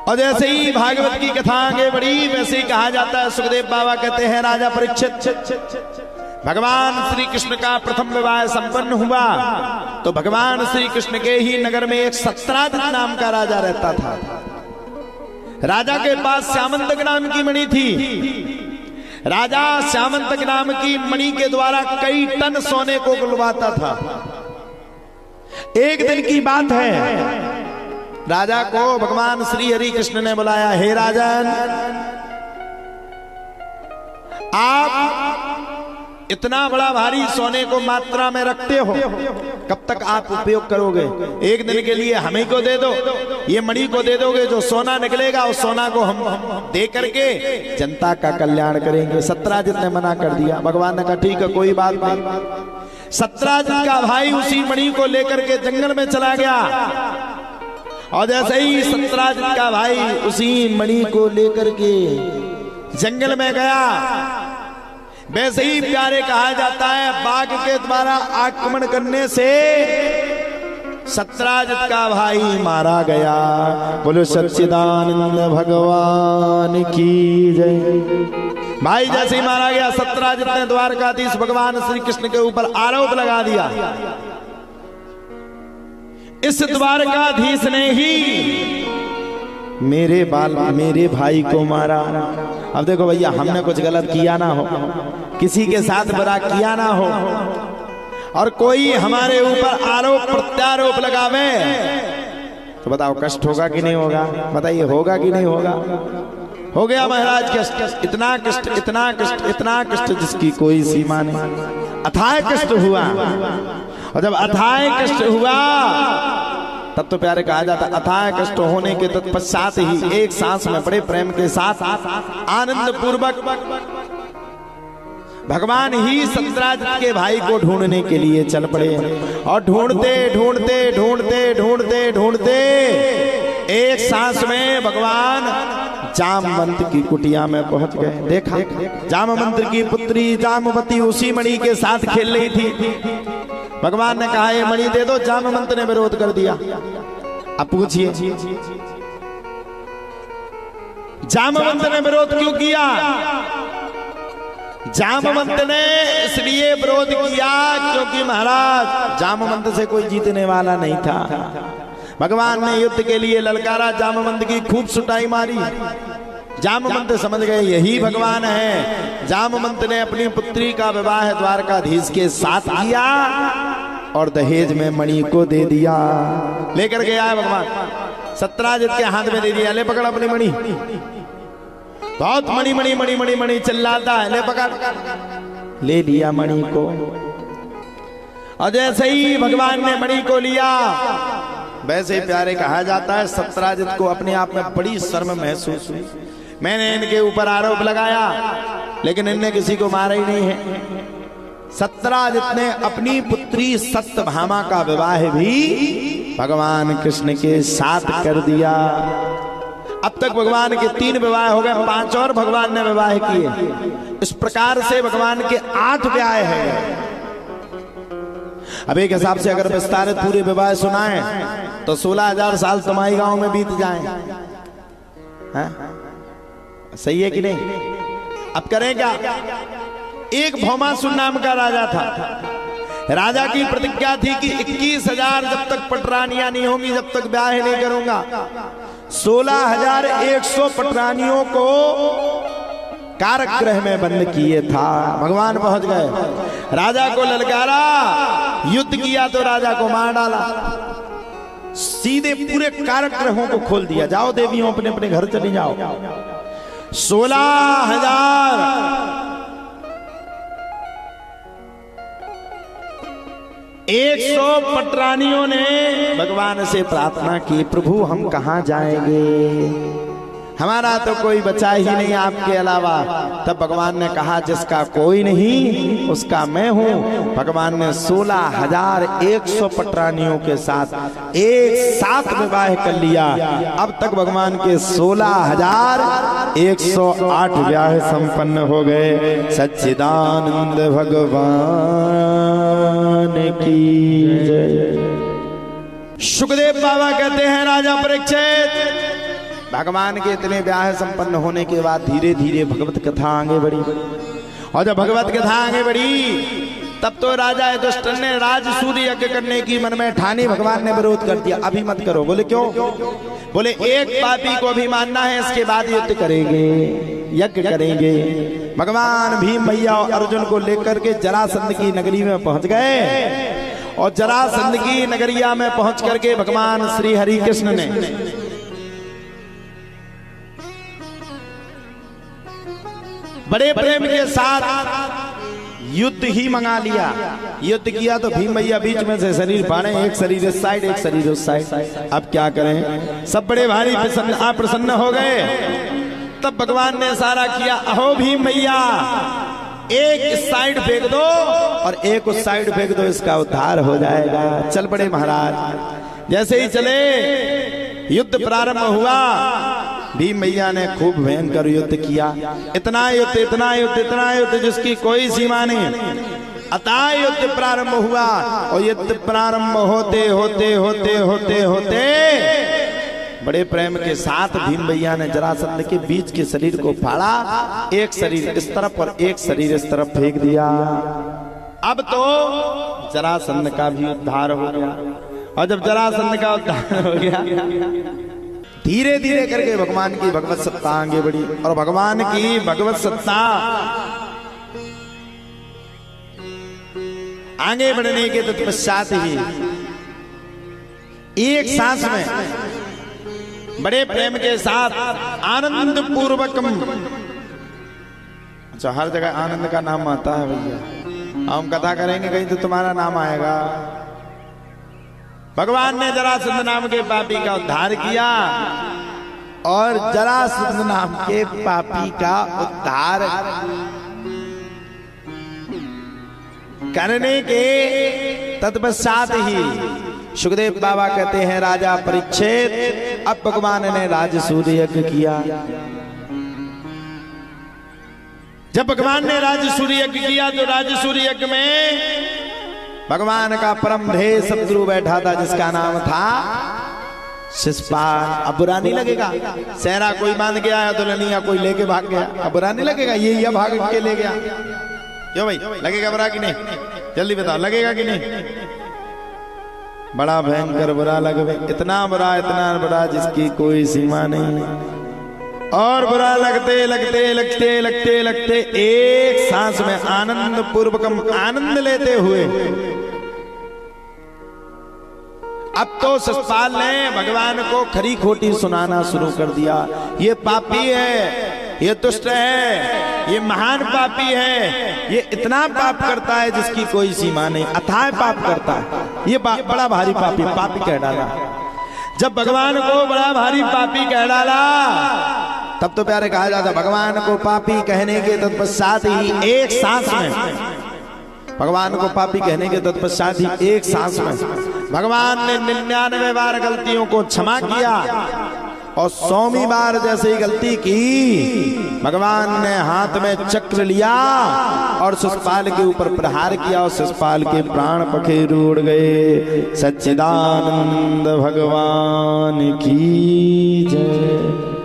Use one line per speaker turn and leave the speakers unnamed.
और जैसे ही भागवत की कथा आगे बढ़ी वैसे ही कहा जाता है, सुखदेव बाबा कहते हैं राजा परीक्षित, भगवान श्री कृष्ण का प्रथम विवाह संपन्न हुआ तो भगवान श्री कृष्ण के ही नगर में एक सत्राजित नाम का राजा रहता था। राजा के पास श्यामंतक नाम की मणि थी। राजा श्यामंतक नाम की मणि के द्वारा कई टन सोने को गुलवाता था। एक दिन की बात है, राजा को भगवान श्री हरि कृष्ण ने बुलाया, हे राजन, आप इतना बड़ा भारी सोने को मात्रा में रखते हो, कब तक आप उपयोग करोगे? एक दिन के लिए हमें को दे दो, ये मणि को दे दोगे, जो सोना निकलेगा उस सोना को हम दे करके जनता का कल्याण करेंगे। सत्राजित ने मना कर दिया। भगवान ने कहा ठीक है, कोई बात नहीं। सत्राजित का भाई उसी मणि को लेकर के जंगल में चला गया और जैसे ही सत्राजित का भाई उसी मणि को लेकर के जंगल में गया, वैसे ही प्यारे कहा जाता है बाघ के द्वारा आक्रमण करने से सत्राजित का भाई मारा गया। बोलो सच्चिदानंद भगवान की जय। भाई जैसे ही मारा गया, सत्राजित ने द्वारकाधीश भगवान श्री कृष्ण के ऊपर आरोप लगा दिया, इस द्वारकाधीश ने ही मेरे भाई को मारा। अब देखो भैया, हमने कुछ गलत किया ना हो, किसी के साथ बुरा किया ना हो, और कोई हमारे ऊपर आरोप प्रत्यारोप लगावे तो बताओ कष्ट होगा कि नहीं होगा? बताइए, होगा कि नहीं होगा? हो गया महाराज कष्ट, इतना कष्ट, इतना कष्ट, इतना कष्ट जिसकी कोई सीमा नहीं। अथाह कष्ट हुआ, और जब अथाह कष्ट हुआ तब तो प्यारे कहा जाता, अथाह कष्ट होने के तत्पश्चात ही एक सांस में बड़े प्रेम के साथ आनंद पूर्वक भगवान ही सत्राजित के भाई को ढूंढने के लिए चल पड़े। और ढूंढते ढूंढते ढूंढते ढूंढते ढूंढते एक सांस में भगवान जामवंत की कुटिया में पहुंच गए। देखा, जामवंत की पुत्री जामवती उसी मणि के साथ खेल रही थी। भगवान ने कहा ये मणि दे दो, जामवंत ने विरोध कर दिया। अब पूछिए, जामवंत ने विरोध क्यों किया? जामवंत ने इसलिए विरोध किया क्योंकि महाराज जामवंत से कोई जीतने वाला नहीं था। भगवान ने युद्ध के लिए ललकारा, जामवंत की खूब सुटाई मारी। जामवंत समझ गए यही भगवान है। जामवंत ने अपनी पुत्री का विवाह द्वारकाधीश के साथ किया और दहेज में मणि को दे दिया। लेकर के आया भगवान, सत्राजित के हाथ में दे दिया, ले पकड़ अपनी मणि। बहुत मणि मणि मणि मणि मणि चिल्लाता है, ले पकड़। ले लिया मणि को, और जैसे ही भगवान ने मणि को लिया वैसे प्यारे कहा जाता है सत्राजित को अपने आप में बड़ी शर्म महसूस हुई। मैंने इनके ऊपर आरोप लगाया लेकिन इनने किसी को मारा ही नहीं है। सत्राजित ने अपनी पुत्री सत्यभामा का विवाह भी भगवान कृष्ण के साथ कर दिया। अब तक भगवान के 3 विवाह हो गए, 5 और भगवान ने विवाह किए। इस प्रकार से भगवान के 8 विवाह है। अब एक हिसाब से अगर विस्तारित पूरे विवाह सुनाएं तो 16,000 साल तुम्हारी गांव में बीत जाएं। सही है कि नहीं? अब करें क्या? एक भौमासुर नाम का राजा था। राजा की प्रतिज्ञा थी कि 21,000 जब तक पटरानियां नहीं होंगी जब तक ब्याह नहीं करूंगा। 16,100 पटरानियों को कारागृह में बंद किए था। भगवान पहुंच गए, राजा को ललकारा, युद्ध किया तो राजा को मार डाला। सीधे पूरे कारागृहों को खोल दिया, जाओ देवियों अपने अपने घर चली जाओ। 16,000 100 पटरानियों ने भगवान से प्रार्थना की, प्रभु हम कहां जाएंगे, हमारा तो कोई बचा ही नहीं आपके अलावा। तब भगवान ने कहा जिसका कोई नहीं उसका मैं हूं। भगवान ने 16,100 पटरानियों के साथ एक साथ विवाह कर लिया। अब तक भगवान के 16,108 विवाह संपन्न हो गए। सच्चिदानंद भगवान की जय। सुखदेव बाबा कहते हैं राजा परीक्षित, भगवान के इतने ब्याह संपन्न होने के बाद धीरे धीरे भगवत कथा आगे बढ़ी, और जब भगवत कथा आगे बढ़ी तब तो राजा युधिष्ठिर ने राजसूय यज्ञ करने की मन में ठानी। भगवान ने विरोध कर दिया, अभी मत करो। बोले क्यों? बोले एक पापी को भी मानना है, इसके बाद युद्ध करेंगे, यज्ञ करेंगे। भगवान भीम मैया और अर्जुन को लेकर के जरासंध की नगरी में पहुंच गए, और जरासंध की नगरिया में पहुंच करके भगवान श्री हरि कृष्ण ने बड़े प्रेम के साथ युद्ध ही मंगा लिया। युद्ध किया तो भीम मैया बीच में से शरीर फाड़े, एक शरीर इस साइड, एक शरीर उस साइड। अब क्या करें, सब बड़े भारी प्रसन्न हो गए। तब भगवान ने इशारा किया, अहो भीम मैया, एक इस साइड फेंक दो और एक उस साइड फेंक दो, इसका उद्धार हो जाएगा। चल पड़े महाराज। जैसे ही चले युद्ध प्रारंभ हुआ। भीम मैया ने खूब भयंकर युद्ध किया, इतना युद्ध, इतना युद्ध, इतना युद्ध जिसकी कोई सीमा नहीं। अतः युद्ध प्रारंभ हुआ, और युद्ध प्रारंभ होते होते होते होते होते बड़े प्रेम के साथ भीम मैया ने जरासंध के बीच के शरीर को फाड़ा, एक शरीर इस तरफ और एक शरीर इस तरफ फेंक दिया। अब तो जरासंध का भी उद्धार हो गया। और जब जरासंध का उद्धार हो गया, धीरे धीरे करके भगवान की भगवत सत्ता आगे बढ़ी। और भगवान की भगवत सत्ता आगे बढ़ने के तत्पश्चात ही एक सांस में बड़े प्रेम के साथ आनंद पूर्वक, अच्छा हर जगह आनंद का नाम आता है भैया, हम कथा करेंगे कहीं तो तुम्हारा नाम आएगा। भगवान ने जरासंध नाम के पापी का उद्धार किया, और जरासंध नाम के पापी का उद्धार करने के तत्पश्चात ही सुखदेव बाबा कहते हैं, राजा परीक्षित, अब भगवान ने राजसूय यज्ञ किया। जब भगवान ने राजसूय यज्ञ किया तो राजसूय यज्ञ में भगवान का परम ध्येय शत्रु बैठा था, जिसका नाम था शिशुपाल। अब बुरा नहीं लगेगा, सहरा कोई बांध के आया तो लनिया कोई लेके भाग गया, अब बुरा नहीं लगेगा, ये भाग के ले गया। क्यों भाई, लगेगा बुरा कि नहीं? जल्दी बताओ, लगेगा कि नहीं? बड़ा भयंकर बुरा लगे, इतना बुरा जिसकी कोई सीमा नहीं। और बुरा लगते लगते लगते लगते लगते एक सांस में आनंद पूर्वकम आनंद लेते हुए अब तो शिशुपाल ने भगवान को खरी खोटी सुनाना शुरू कर दिया। ये पापी है, ये दुष्ट है, ये महान पापी है, ये इतना पाप करता है जिसकी कोई सीमा नहीं, अथाह पाप करता है, ये बड़ा भारी पापी कह डाला। जब भगवान को बड़ा भारी पापी कह डाला, तब तो प्यारे कहा जाता, भगवान को पापी कहने के तत्पश्चात ही एक सांस में, भगवान को पापी कहने के तत्पश्चात ही एक सांस में भगवान ने 99 बार गलतियों को क्षमा किया, और 100वीं बार जैसे ही गलती की, भगवान ने हाथ में चक्र लिया और शिशुपाल के ऊपर प्रहार किया, और शिशुपाल के प्राण पखेरु उड़ गए। सच्चिदानंद भगवान की जय।